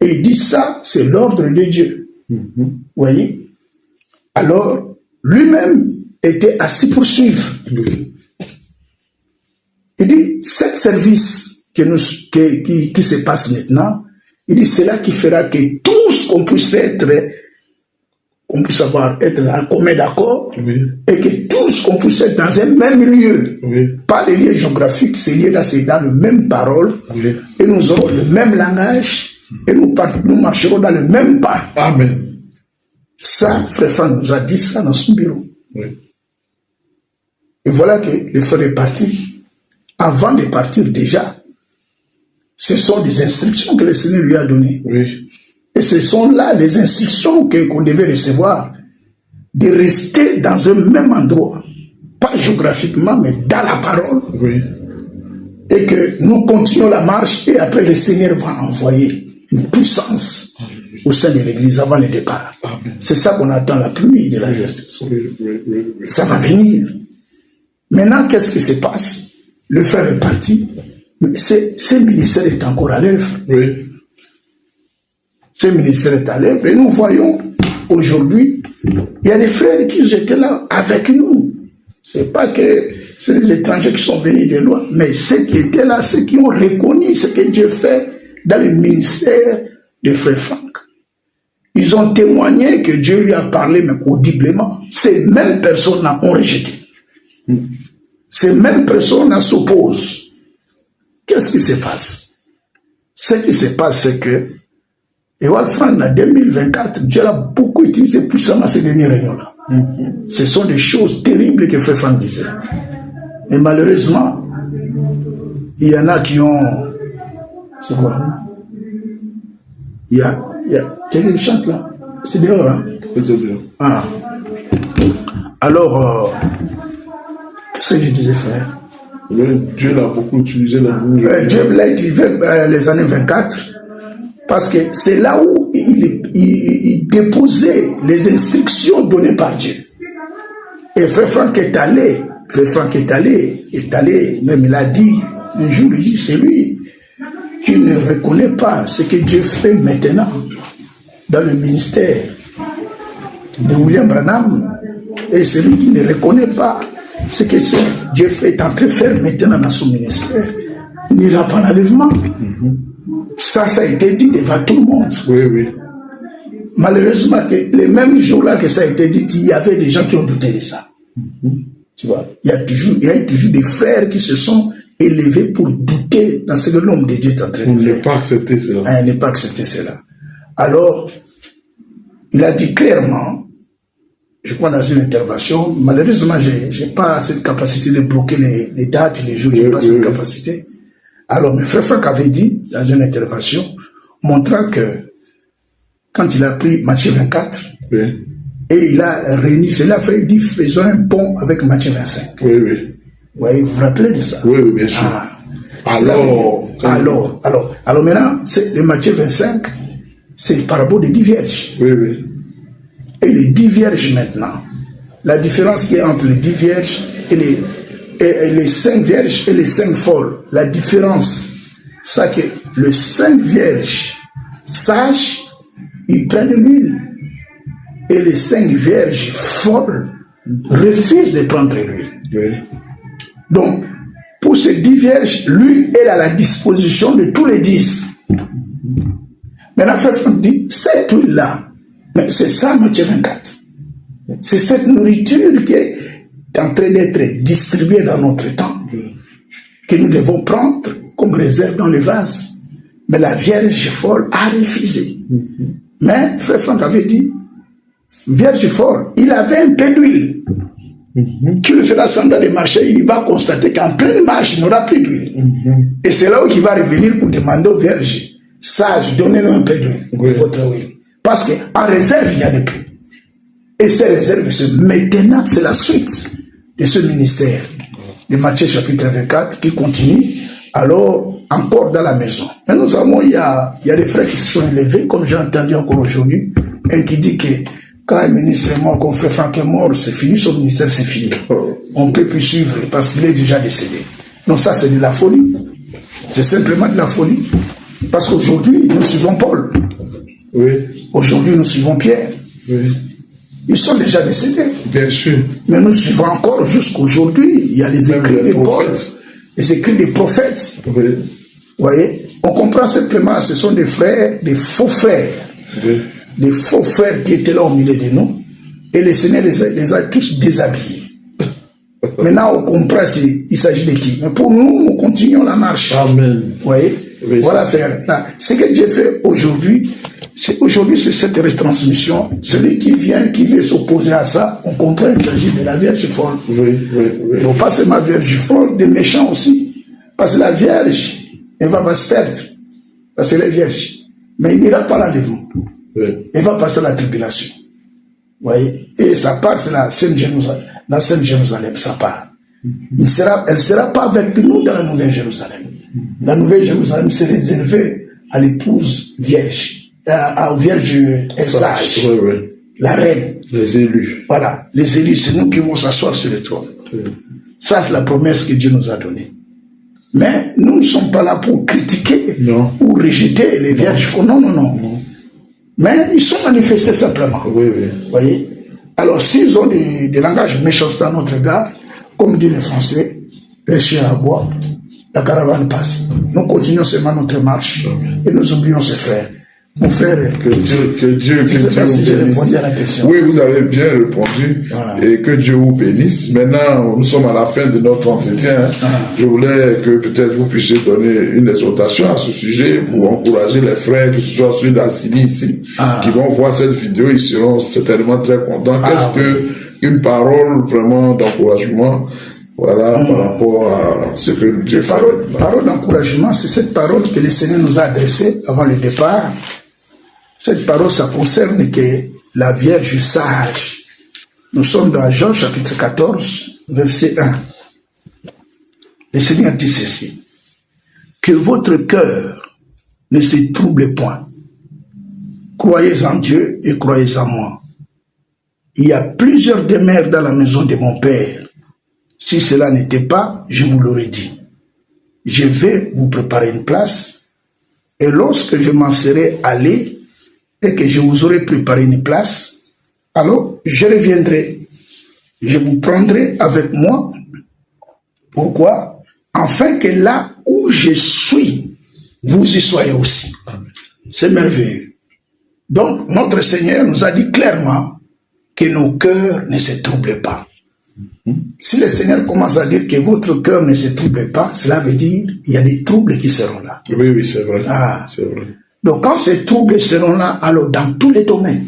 Et il dit ça, c'est l'ordre de Dieu. Vous voyez? Alors, lui-même était assis pour suivre. Oui. Il dit, cet service qui se passe maintenant, il dit, c'est là qui fera que tous, on puisse être en commun d'accord, Oui. et que tous, on puisse être dans un même lieu. Oui. Pas les lieux géographiques, ces lieux-là, c'est dans la même parole, Oui. et nous aurons le même langage, et nous marcherons dans le même pas. Amen. Ça, frère Franck nous a dit ça dans son bureau. Oui. Et voilà que le frère est parti. Avant de partir déjà, ce sont des instructions que le Seigneur lui a données. Oui. Et ce sont là les instructions qu'on devait recevoir, de rester dans un même endroit, pas géographiquement, mais dans la parole. Oui. Et que nous continuons la marche et après le Seigneur va envoyer une puissance au sein de l'Église avant le départ. C'est ça qu'on attend, la pluie de la vérité. Ça va venir. Maintenant, qu'est-ce qui se passe? Le frère est parti. Mais ce ministère est encore à l'œuvre. Oui. Ce ministère est à l'œuvre. Et nous voyons aujourd'hui, il y a des frères qui étaient là avec nous. C'est pas que c'est les étrangers qui sont venus de loin, mais ceux qui étaient là, ceux qui ont reconnu ce que Dieu fait dans le ministère de Frère Franck. Ils ont témoigné que Dieu lui a parlé, mais audiblement. Ces mêmes personnes ont rejeté. Ces mêmes personnes s'opposent. Qu'est-ce qui se passe? Ce qui se passe, c'est que Ewald Franck, en 2024, Dieu l'a beaucoup utilisé puissamment ces dernières réunions-là. Ce sont des choses terribles que Frère Franck disait. Mais malheureusement, il y en a qui ont... C'est quoi? Il y a quelqu'un qui chante là. C'est dehors, hein? C'est bien. Ah. Alors, qu'est-ce que je disais, frère? Dieu l'a beaucoup utilisé dans Dieu l'a utilisé les années 24 parce que c'est là où il déposait les instructions données par Dieu. Et Frère Franck est allé, même il a dit, un jour, il dit, c'est lui qui ne reconnaît pas ce que Dieu fait maintenant dans le ministère de William Branham, et celui qui ne reconnaît pas ce que Dieu fait en train de faire maintenant dans son ministère, il n'ira pas l'enlèvement. Ça a été dit devant tout le monde. Oui, oui. Malheureusement, les mêmes jours-là que ça a été dit, il y avait des gens qui ont douté de ça. Tu vois, il y a toujours des frères qui se sont élevés pour douter dans ce que l'homme de Dieu est en train de faire. Ne pas accepter cela. Ne pas accepter cela. Alors, il a dit clairement, je crois dans une intervention, malheureusement, je n'ai pas cette capacité de bloquer les dates, les jours, je n'ai pas cette capacité. Alors, mes frères Franck avait dit, dans une intervention, montrant que quand il a pris Matthieu 24, et il a réuni, c'est là, il dit, faisons un pont avec Matthieu 25. Oui, oui. Ouais, vous vous rappelez de ça? Oui, oui, bien sûr. Alors maintenant, le Matthieu 25, c'est le parabole des 10 vierges. Oui, oui. Et les 10 vierges maintenant, la différence qu'il y a entre les 10 vierges et les 5 vierges et les 5 folles, la différence, c'est que les 5 vierges sages, ils prennent l'huile. Et les 5 vierges folles refusent de prendre l'huile. Oui. Donc, pour ces 10 vierges, l'huile est à la disposition de tous les 10. Maintenant, Frère Franck dit, cette huile-là, mais c'est ça Matthieu 24. C'est cette nourriture qui est en train d'être distribuée dans notre temps, que nous devons prendre comme réserve dans le vase. Mais la Vierge folle a refusé. Mais Frère Franck avait dit, Vierge folle, il avait un peu d'huile. Qui le fera semblant de marcher, il va constater qu'en pleine marche, il n'aura plus d'huile. Et c'est là où il va revenir pour demander aux vierges sages, donnez-nous un peu d'huile, votre huile. Parce qu'en réserve, il y a des prix. Et ces réserves, maintenant, c'est la suite de ce ministère de Matthieu chapitre 24 qui continue, alors encore dans la maison. Mais nous avons, il y a des frères qui se sont élevés, comme j'ai entendu encore aujourd'hui, un qui dit que quand un ministre est mort, qu'on fait Franck est mort, c'est fini, son ministère c'est fini. On ne peut plus suivre parce qu'il est déjà décédé. Donc ça c'est de la folie. C'est simplement de la folie. Parce qu'aujourd'hui, nous suivons Paul. Oui. Aujourd'hui, nous suivons Pierre. Oui. Ils sont déjà décédés. Bien sûr. Mais nous suivons encore jusqu'aujourd'hui. Il y a les écrits de Paul, les écrits des prophètes. Oui. Vous voyez? On comprend simplement, ce sont des frères, des faux frères. Oui. Des faux frères qui étaient là au milieu de nous. Et le Seigneur les a tous déshabillés. Maintenant, on comprend il s'agit de qui. Mais pour nous, nous continuons la marche. Amen. Vous voyez? Oui, voilà, frère. Ce que Dieu fait aujourd'hui, c'est cette retransmission. Celui qui veut s'opposer à ça, on comprend qu'il s'agit de la Vierge folle. Oui, oui, oui. Donc, pas seulement Vierge folle, des méchants aussi. Parce que la Vierge, elle va se perdre. Parce qu'elle est Vierge. Mais il n'ira pas l'enlèvement. Oui. Elle va passer la tribulation. Vous voyez? Et ça part, c'est la Sainte Jérusalem. La Sainte Jérusalem, ça part. Elle ne sera pas avec nous dans la Nouvelle Jérusalem. La Nouvelle Jérusalem, c'est réservé à l'épouse vierge. aux vierges et sages. Oui, oui. La reine. Les élus. Voilà, les élus, c'est nous qui vont s'asseoir sur le trône. Oui. Ça, c'est la promesse que Dieu nous a donnée. Mais nous ne sommes pas là pour critiquer ou rejeter les vierges. Non, non, non. Mais ils sont manifestés simplement. Oui, oui. Vous voyez? Alors, s'ils ont des langages méchancetés à notre égard, comme disent les Français, les chiens à bois, la caravane passe. Nous continuons seulement notre marche et nous oublions ses frères. Mon frère, que Dieu je ne sais pas si j'ai répondu à la question. Oui, vous avez bien répondu et que Dieu vous bénisse. Maintenant, nous sommes à la fin de notre entretien. Je voulais que peut-être vous puissiez donner une exhortation à ce sujet pour encourager les frères, que ce soit ceux d'Assini ici, qui vont voir cette vidéo, ils seront certainement très contents. Qu'est-ce qu'une parole vraiment d'encouragement, voilà, par rapport à ce que Dieu fait. Parole d'encouragement, c'est cette parole que le Seigneur nous a adressée avant le départ. Cette parole, ça concerne que la Vierge sage. Nous sommes dans Jean chapitre 14, verset 1. Le Seigneur dit ceci. Que votre cœur ne se trouble point. Croyez en Dieu et croyez en moi. Il y a plusieurs demeures dans la maison de mon Père. Si cela n'était pas, je vous l'aurais dit. Je vais vous préparer une place. Et lorsque je m'en serai allé, et que je vous aurai préparé une place, alors je reviendrai, je vous prendrai avec moi. Pourquoi? Afin que là où je suis, vous y soyez aussi. C'est merveilleux. Donc notre Seigneur nous a dit clairement que nos cœurs ne se troublent pas. Si le Seigneur commence à dire que votre cœur ne se trouble pas, cela veut dire qu'il y a des troubles qui seront là. Oui, oui, c'est vrai. C'est vrai. Donc quand ces troubles seront là, alors dans tous les domaines,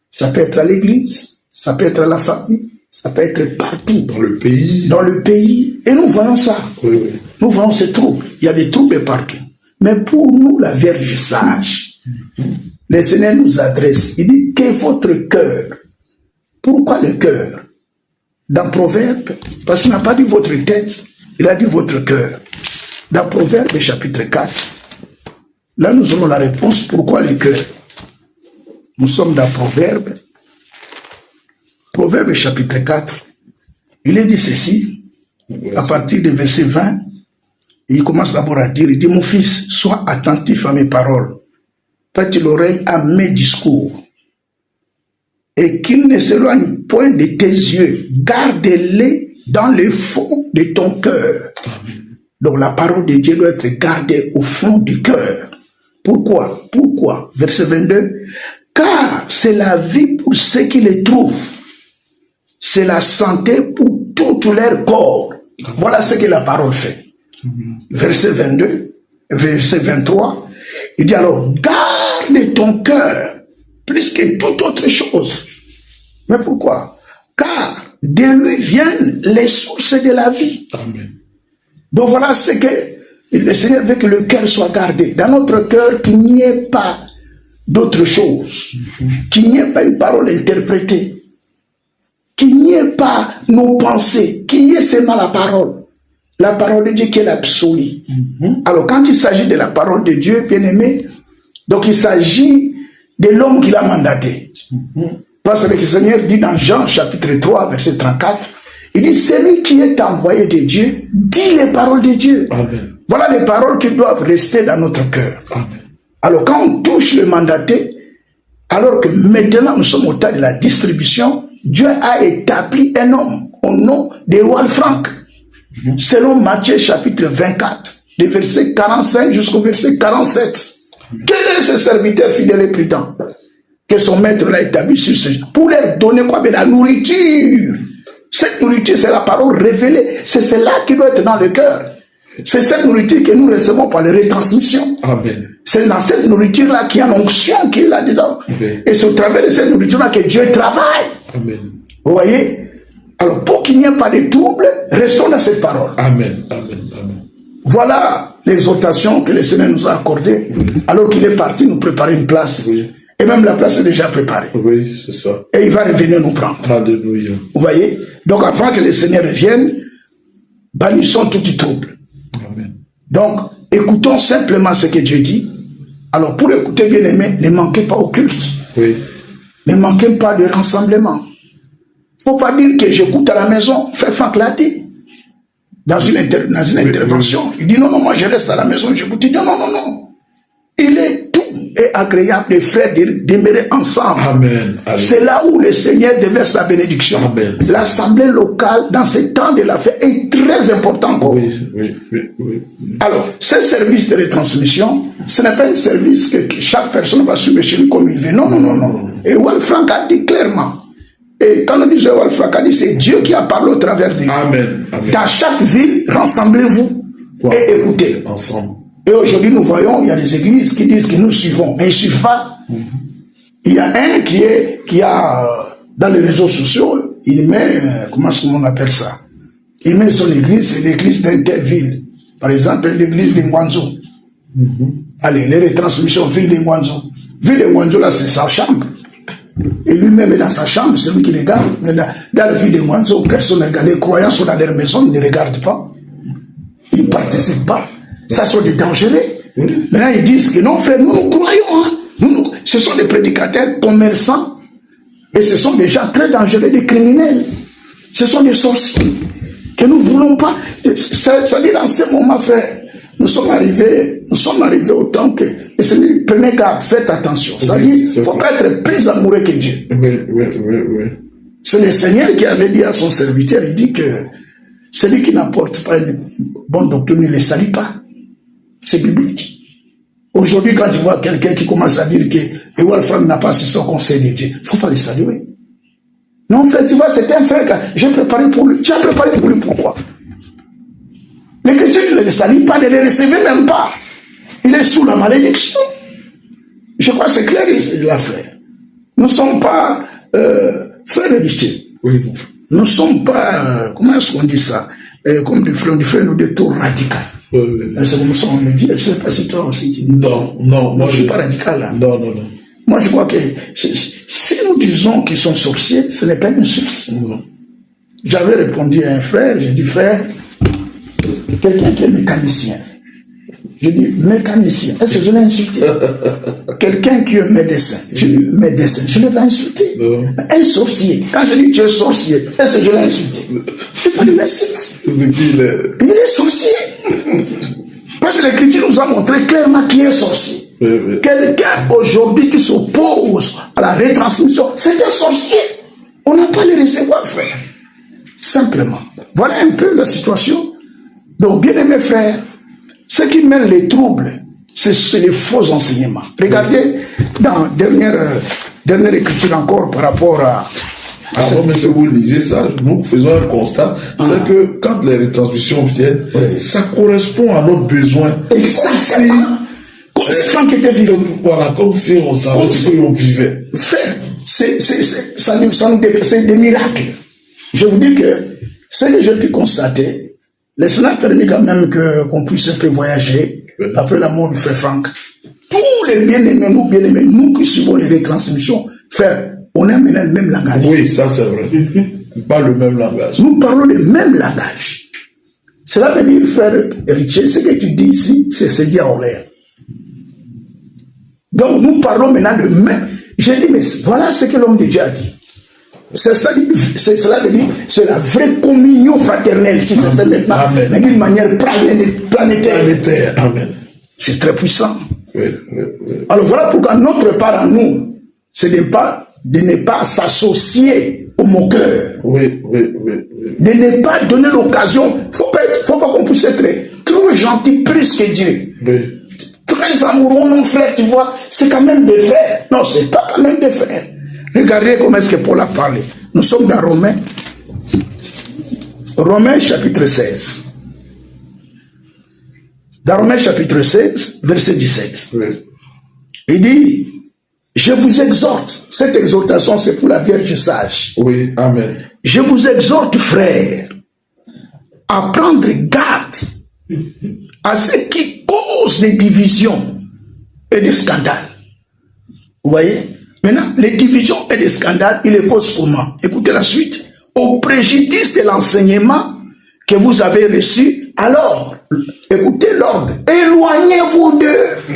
ça peut être à l'église, ça peut être à la famille, ça peut être partout. Dans le pays. Dans le pays. Et nous voyons ça. Oui, oui. Nous voyons ces troubles. Il y a des troubles partout. Mais pour nous, la Vierge sage, le Seigneur nous adresse. Il dit que votre cœur. Pourquoi le cœur? Dans Proverbe, parce qu'il n'a pas dit votre tête, il a dit votre cœur. Dans Proverbe chapitre 4, là nous aurons la réponse pourquoi le cœur. Nous sommes dans Proverbe. Proverbe chapitre 4, il est dit ceci, à partir du verset 20, il commence d'abord à dire, il dit, mon fils, sois attentif à mes paroles, prête l'oreille à mes discours, et qu'il ne s'éloigne point de tes yeux, garde-les dans le fond de ton cœur. Donc la parole de Dieu doit être gardée au fond du cœur. Pourquoi? Pourquoi? Verset 22, car c'est la vie pour ceux qui les trouvent. C'est la santé pour tout leur corps. Voilà ce que la parole fait. Verset 22, verset 23, il dit alors, garde ton cœur plus que toute autre chose. Mais pourquoi? Car de lui viennent les sources de la vie. Amen. Donc voilà ce que le Seigneur veut que le cœur soit gardé. Dans notre cœur, qu'il n'y ait pas d'autre chose. Qu'il n'y ait pas une parole interprétée. Qu'il n'y ait pas nos pensées, qu'il y ait seulement la parole. La parole de Dieu qui est l'absolu. Alors quand il s'agit de la parole de Dieu, bien aimé, donc il s'agit de l'homme qu'il a mandaté. Parce que le Seigneur dit dans Jean chapitre 3, verset 34, il dit, celui qui est envoyé de Dieu, dit les paroles de Dieu. Amen. Voilà les paroles qui doivent rester dans notre cœur. Amen. Alors quand on touche le mandaté, alors que maintenant nous sommes au temps de la distribution, Dieu a établi un homme au nom de Walfranc, selon Matthieu chapitre 24, des versets 45 jusqu'au verset 47. Quel est ce serviteur fidèle et prudent que son maître l'a établi sur ce pour leur donner quoi? Mais la nourriture. Cette nourriture, c'est la parole révélée. C'est cela qui doit être dans le cœur. C'est cette nourriture que nous recevons par les retransmissions. Amen. C'est dans cette nourriture-là qu'il y a l'onction qui est là-dedans. Amen. Et c'est au travers de cette nourriture-là que Dieu travaille. Amen. Vous voyez? Alors, pour qu'il n'y ait pas de trouble, restons dans cette parole. Amen. Amen. Amen. Voilà l'exhortation que le Seigneur nous a accordée. Alors qu'il est parti nous préparer une place. Oui. Et même la place est déjà préparée. Oui, c'est ça. Et il va revenir nous prendre. Alléluia. Vous voyez? Donc, avant que le Seigneur revienne, bannissons tout trouble. Amen. Donc, écoutons simplement ce que Dieu dit. Alors, pour écouter bien aimé, ne manquez pas au culte. Oui. Ne manquez pas de rassemblement. Il ne faut pas dire que j'écoute à la maison. Frère Franck l'a dit. Dans une intervention. Il dit non, moi je reste à la maison, j'écoute. Il dit non. Il est tout et agréable les frères demeurer ensemble. Amen. C'est là où le Seigneur déverse sa bénédiction. L'assemblée locale, dans ce temps de la fête, est très important encore. Oui. Alors, ce service de retransmission, ce n'est pas un service que chaque personne va suivre chez lui comme il veut. Non. Et Wal Frank a dit clairement. Et quand on dit Wal Frank a dit, c'est Dieu qui a parlé au travers de lui. Amen. Dans chaque ville, rassemblez-vous et écoutez. Ensemble. Et aujourd'hui, nous voyons, il y a des églises qui disent que nous suivons. Mais il ne suffit pas. Il y a un qui a, dans les réseaux sociaux, il met, comment est-ce qu'on appelle ça? Il met son église, c'est l'église d'un telle ville. Par exemple, l'église de Ngwanzo. Allez, les retransmissions, ville de Ngwanzo. Ville de Ngwanzo, là, c'est sa chambre. Et lui-même est dans sa chambre, c'est lui qui regarde. Mais dans la ville de Ngwanzo, personne ne regarde. Les croyants sont dans leur maison, ils ne regardent pas. Ils ne participent pas. Ça sont des dangereux. Maintenant, ils disent que non, frère, nous croyons. Ce sont des prédicateurs commerçants. Et ce sont des gens très dangereux, des criminels. Ce sont des sorciers que nous ne voulons pas. C'est-à-dire, en ce moment, frère, nous sommes arrivés au temps que... Et c'est prenez garde, faites attention. C'est-à-dire, il ne faut pas être plus amoureux que Dieu. Oui. C'est le Seigneur qui avait dit à son serviteur, il dit que celui qui n'apporte pas une bonne doctrine ne le salue pas. C'est biblique. Aujourd'hui, quand tu vois quelqu'un qui commence à dire que Ewal Frank n'a pas assisté au conseil de Dieu, il ne faut pas le saluer. Non, frère, tu vois, c'est un frère que j'ai préparé pour lui. Tu as préparé pour lui, pourquoi? Les chrétiens ne le saluent pas, ne le recevez même pas. Il est sous la malédiction. Je crois que c'est clair, la frère. Nous ne sommes pas frères religieux. Oui. Nous ne sommes pas, comment est-ce qu'on dit ça? Comme des frères, nous des taux radicaux. C'est comme ça on me dit, je ne sais pas si toi aussi tu dis. Non, moi je ne suis pas radical là. Non. Moi je crois que si nous disons qu'ils sont sorciers, ce n'est pas une insulte. Non. J'avais répondu à un frère, j'ai dit frère, quelqu'un qui est mécanicien. Je dis mécanicien, est-ce que je l'ai insulté? Quelqu'un qui est médecin, je dis médecin, je ne l'ai pas insulté. Non. Un sorcier, quand je dis tu es sorcier, est-ce que je l'ai insulté? C'est pas une insulte. Il est sorcier. Parce que l'Écriture nous a montré clairement qui est sorcier. Oui. Quelqu'un aujourd'hui qui s'oppose à la retransmission, c'est un sorcier. On n'a pas à le recevoir, frère. Simplement. Voilà un peu la situation. Donc, bien aimés frères, ce qui mène les troubles, c'est les faux enseignements. Regardez dans dernière écriture encore par rapport à... Avant même que vous lisez ça, nous faisons un constat, c'est que quand les retransmissions viennent, ça correspond à notre besoin. Exactement. Comme si Franck était vivant. Voilà, comme si on savait ce qu'on vivait. Frère, c'est des miracles. Je vous dis que ce que j'ai pu constater, cela a permis quand même qu'on puisse un peu voyager après la mort du frère Franck. Tous les bien-aimés, nous qui suivons les retransmissions, frère, on a maintenant le même langage. Oui, ça c'est vrai. On parle le même langage. Nous parlons le même langage. Cela veut dire, frère héritier, ce que tu dis ici, c'est dit en l'air. Donc nous parlons maintenant le même. J'ai dit, mais voilà ce que l'homme de Dieu a dit. Cela veut dire, c'est la vraie communion fraternelle qui se fait maintenant, mais d'une manière planétaire. Amen. C'est très puissant. Oui. Alors voilà pourquoi notre part à nous, c'est de ne pas s'associer au moqueur. Oui. De ne pas donner l'occasion. Faut pas qu'on puisse être trop gentil plus que Dieu. Oui. Très amoureux, mon frère, tu vois, c'est quand même des frères. Non, c'est pas quand même des frères. Regardez comment est-ce que Paul a parlé. Nous sommes dans Romains chapitre 16. Dans Romains chapitre 16, verset 17. Oui. Il dit, je vous exhorte, cette exhortation c'est pour la Vierge sage. Oui, amen. Je vous exhorte, frères, à prendre garde à ce qui cause des divisions et des scandales. Vous voyez? Maintenant, les divisions et les scandales, il les cause comment? Écoutez la suite. Au préjudice de l'enseignement que vous avez reçu, alors, écoutez l'ordre. Éloignez-vous d'eux.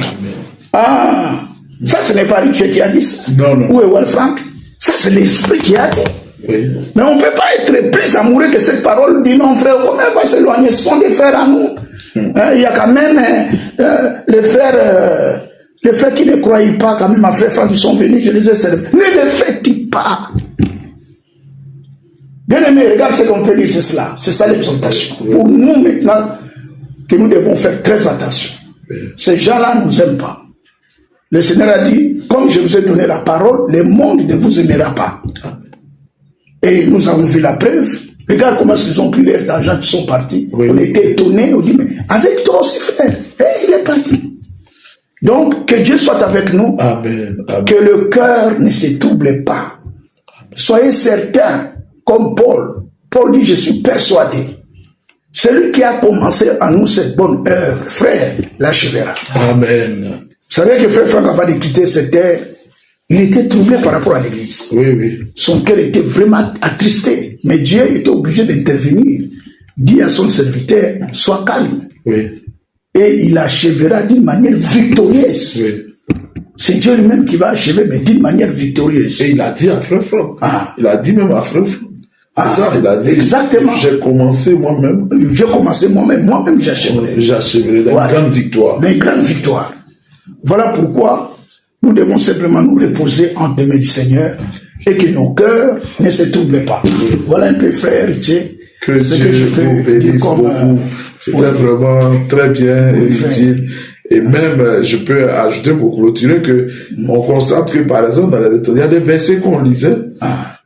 Ah, ça ce n'est pas Richet qui a dit ça. Non, non. Ou Ewell Frank. Ça c'est l'esprit qui a dit. Oui. Mais on ne peut pas être plus amoureux que cette parole dit non frère, comment elle va s'éloigner? Ce sont des frères à nous. Il y a quand même les frères qui ne croyaient pas, quand même, ma frère Franck, qui sont venus, je les ai servis. Ne les faites pas. Bien aimé, regarde ce qu'on peut dire, c'est cela. C'est ça l'exhortation. Pour nous maintenant, que nous devons faire très attention. Ces gens-là ne nous aiment pas. Le Seigneur a dit, comme je vous ai donné la parole, le monde ne vous aimera pas. Et nous avons vu la preuve. Regarde comment ils ont pris leur argent qui sont partis. Oui. On était étonnés, on dit, mais avec toi aussi frère, et il est parti. Donc, que Dieu soit avec nous. Amen. Amen. Que le cœur ne se trouble pas. Amen. Soyez certains, comme Paul. Paul dit, je suis persuadé. Celui qui a commencé en nous cette bonne œuvre, frère, l'achèvera. Amen. Vous savez que frère Franck, avant de quitter cette terre, il était troublé par rapport à l'église. Oui, oui. Son cœur était vraiment attristé. Mais Dieu était obligé d'intervenir. Dit à son serviteur, sois calme. Oui. Et il achèvera d'une manière victorieuse. Oui. C'est Dieu lui-même qui va achever, mais d'une manière victorieuse. Et il a dit à frère Franck. Ah. Il a dit même à frère Franck. C'est ça, il a dit. Exactement. J'ai commencé moi-même. Moi-même j'achèverai. J'achèverai d'une grande victoire. D'une grande victoire. Voilà pourquoi nous devons simplement nous reposer entre les mains du Seigneur et que nos cœurs ne se troublent pas. Voilà un peu, frère, tu sais, que Dieu vous bénisse beaucoup. C'était vraiment très bien et utile. Et même, je peux ajouter pour clôturer que on constate que, par exemple, dans la lecture, il y a des versets qu'on lisait,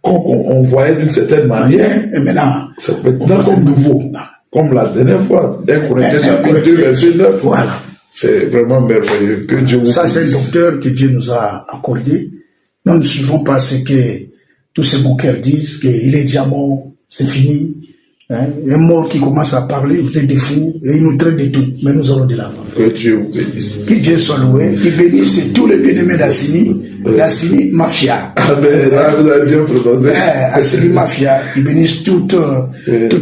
qu'on voyait d'une certaine manière, et maintenant, c'est maintenant comme nouveau. Comme la dernière fois, 1 Corinthiens chapitre 2, verset 9. Voilà. C'est vraiment merveilleux. Que Dieu vous Ça, c'est le docteur que Dieu nous a accordé. Nous ne suivons pas ce que tous ces moqueurs disent, qu'il est déjà mort, c'est fini. Hein? Un mort qui commence à parler, vous êtes des fous, et il nous traite de tout. Mais nous aurons de la mort. Que Dieu vous bénisse. Que Dieu soit loué. Il bénisse tous les bien-aimés d'Assini, d'Assini Mafia. Amen. Vous avez bien prononcé. Assini Mafia. Il bénisse toute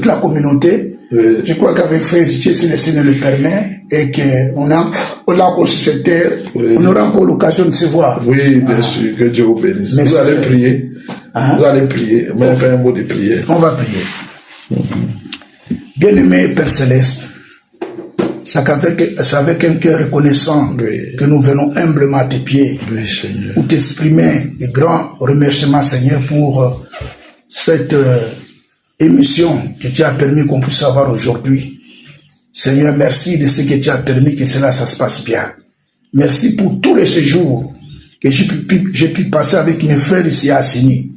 la communauté. Oui. Je crois qu'avec Frère Richet, si le Seigneur le permet, et qu'on a encore sur cette terre, on aura encore l'occasion de se voir. Oui, bien sûr, que Dieu vous bénisse. Merci, vous allez prier. Vous allez prier. Mais on fait un mot de prière. On va prier. Bien-aimé Père Céleste, c'est avec un cœur reconnaissant que nous venons humblement à tes pieds pour t'exprimer de grands remerciements, Seigneur, pour cette émission que tu as permis qu'on puisse avoir aujourd'hui. Seigneur, merci de ce que tu as permis que cela ça se passe bien. Merci pour tous les séjours que j'ai pu passer avec mes frères ici à Assini,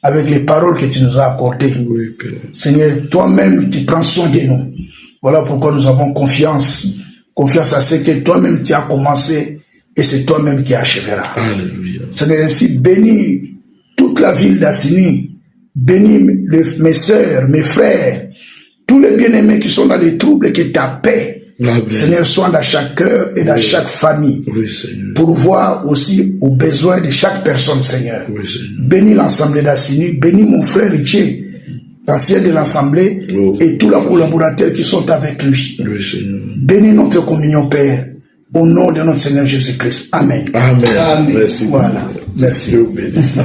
avec les paroles que tu nous as accordées. Oui, Seigneur, toi-même, tu prends soin de nous. Voilà pourquoi nous avons confiance à ce que toi-même tu as commencé et c'est toi-même qui achèveras. Alléluia. Seigneur, ainsi bénis toute la ville d'Assini. Bénis mes sœurs, mes frères, tous les bien-aimés qui sont dans les troubles, que ta paix, Seigneur, soit dans chaque cœur et dans chaque famille. Oui, Seigneur. Pour voir aussi aux besoins de chaque personne, Seigneur. Oui, Seigneur. Bénis l'Assemblée d'Assini, bénis mon frère Richet, l'ancien de l'Assemblée, et tous les collaborateurs qui sont avec lui. Oui, Seigneur. Bénis notre communion, Père, au nom de notre Seigneur Jésus-Christ. Amen. Amen. Amen. Merci. Voilà. Merci. Dieu bénisse.